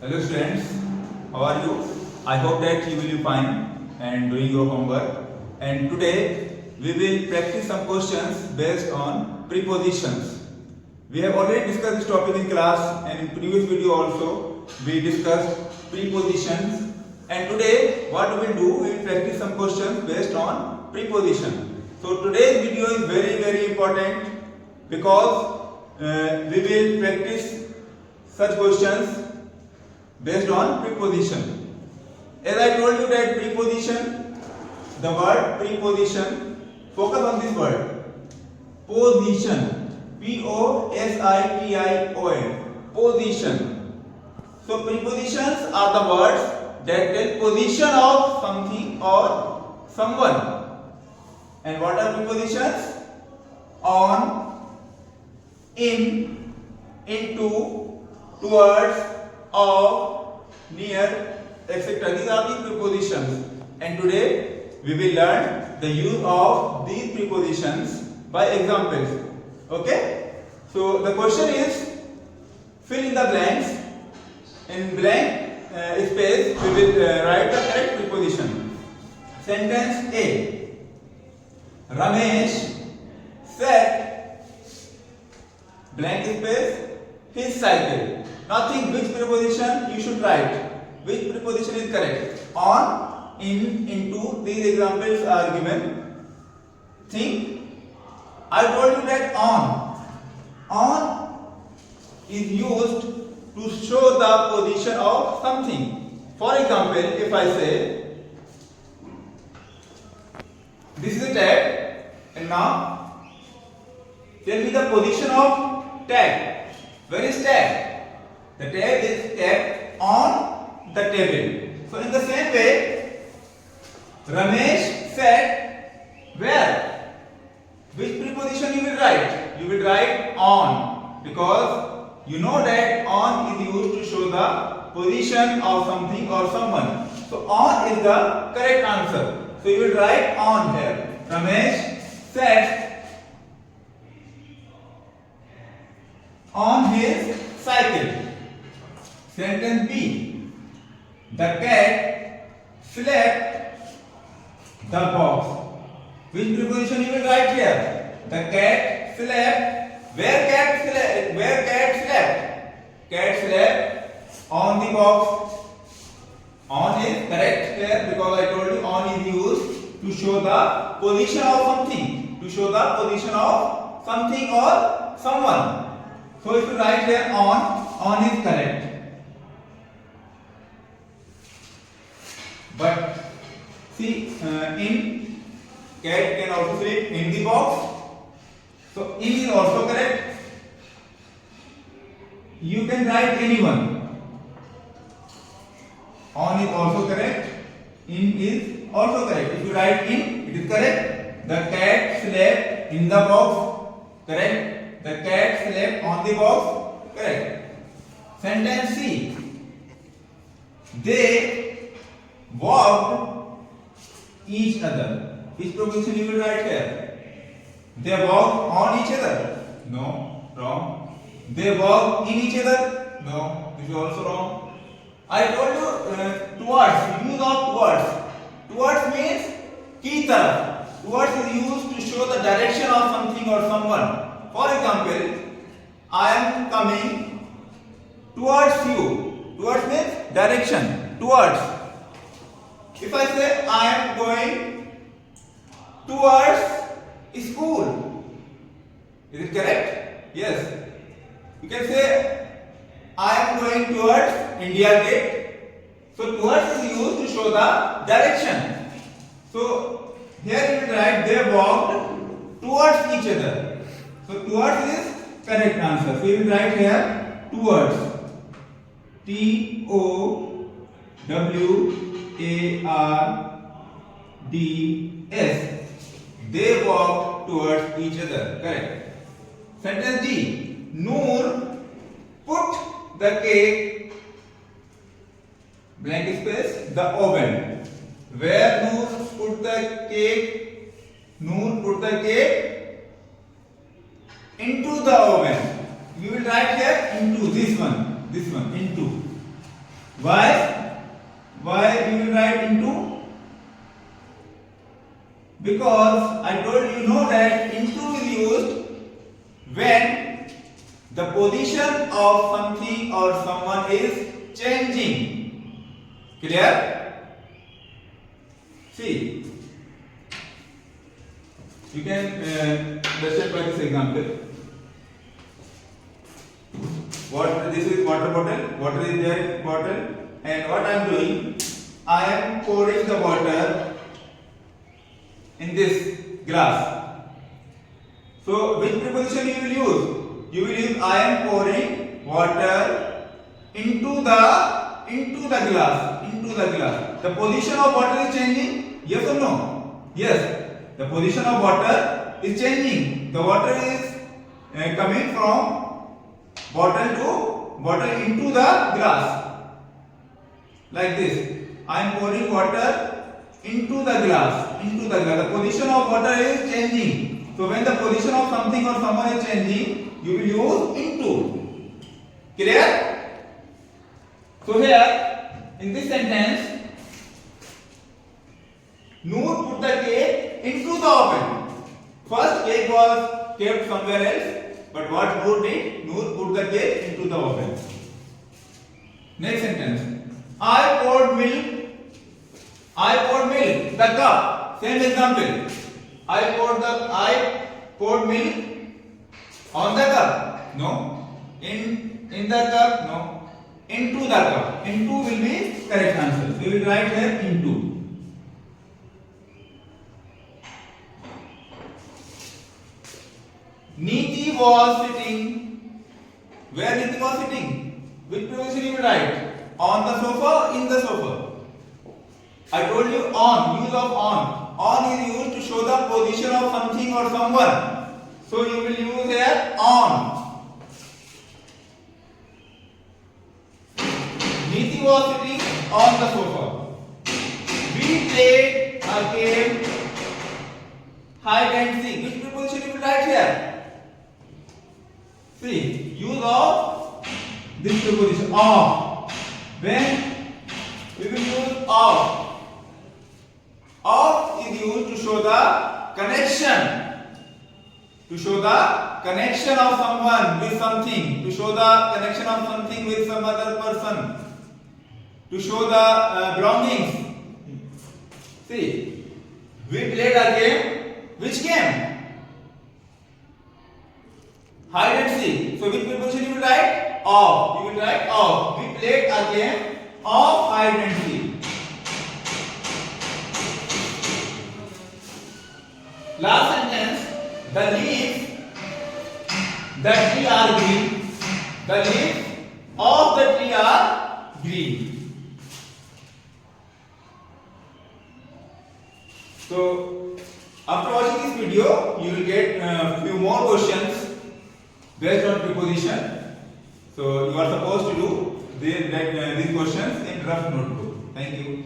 Hello students, how are you? I hope that you will be fine and doing your homework. And today we will practice some questions based on prepositions. We have already discussed this topic in class, and in previous video also we discussed prepositions. And today what we will do, we will practice some questions based on preposition. So today's video is very important because we will practice such questions based on preposition. As I told you that preposition, the word preposition, focus on this word, position, P-O-S-I-T-I-O-N, position. So prepositions are the words that tell position of something or someone. And what are prepositions? On, in, into, towards, of, near, etc. These are the prepositions, and today we will learn the use of these prepositions by examples. Okay, so the question is, fill in the blanks. In blank space we will write the correct preposition. Sentence A: Ramesh set blank space his cycle. Nothing which preposition you should write. Which preposition is correct? On, in, into. These examples are given. Think. I told you that on. On is used to show the position of something. For example, if I say this is a tab, and now tell me the position of tab. Where is tab? The tab is kept on the table. So in the same way, Ramesh said where? Which preposition you will write? You will write on, because you know that on is used to show the position of something or someone. So on is the correct answer. So you will write on here. Ramesh sat on his cycle. Sentence B: The cat slept the box. Which preposition you will write here? The cat slept. Where cat slept? Where cat slept? Cat slept on the box. On is correct here, because I told you on is used to show the position of something. To show the position of something or someone. So if you write here on is correct. But see, in, cat can also sleep in the box. So in is also correct. You can write anyone. On is also correct. In is also correct. If you write in, it is correct. The cat slept in the box. Correct. The cat slept on the box. Correct. Sentence C: They walked each other. Which preposition you will write here? They walked on each other. No, wrong. They walked in each other. No, this is also wrong. I told you towards, use of towards. Towards means ki taraf. Towards is used to show the direction of something or someone. For example, I am coming towards you. Towards means direction. Towards. If I say I am going towards school, is it correct? Yes. You can say I am going towards India Gate. So towards is used to show the direction. So here you will write they walked towards each other. So towards is correct answer. So you will write here towards. T-O-W-A-R-D-S. They walked towards each other. Correct. Sentence D: Noor put the cake blank space the oven. Where Noor put the cake? Noor put the cake into the oven. You will write here into this one, into. Why? Why you will write into? Because I told you know that into is used when the position of something or someone is changing. Clear? See, you can let's check by this example. This is water bottle. Water is there in bottle, and what I am doing, I am pouring the water in this glass. So which preposition you will use? You will use I am pouring water into the glass. The position of water is changing. Yes or no? Yes. The position of water is changing. The water is coming from bottle into the glass. Like this. I am pouring water into the glass. The position of water is changing. So when the position of something or someone is changing, you will use into. Clear? So here in this sentence, Noor put the cake into the oven. First cake was kept somewhere else, but what Noor did? Noor put the cake into the oven. Next sentence. I poured milk. The cup. Same example. I poured milk on the cup. No. In the cup. No. Into the cup. Into will be correct answer. We will write here into. Neeti was sitting. Where Neeti was sitting? Which preposition you will write? On the sofa or in the sofa? I told you on. Use of on. On is used to show the position of something or someone. So you will use here on. Neeti was sitting on the sofa. We played a game hide and seek. Which preposition you will write here? See, use of this preposition of. When we will use of. Of is used to show the connection. To show the connection of someone with something. To show the connection of something with some other person. To show the belongings. See, we played a game. Which game? Hide and seek. So which preposition you will write? Of. You will write of. We played a game of hide and seek. Last sentence. The leaves that tree are green. The leaves of the tree are green. So after watching this video, you will get a few more questions based on preposition. So you are supposed to do these questions in rough notebook. Thank you.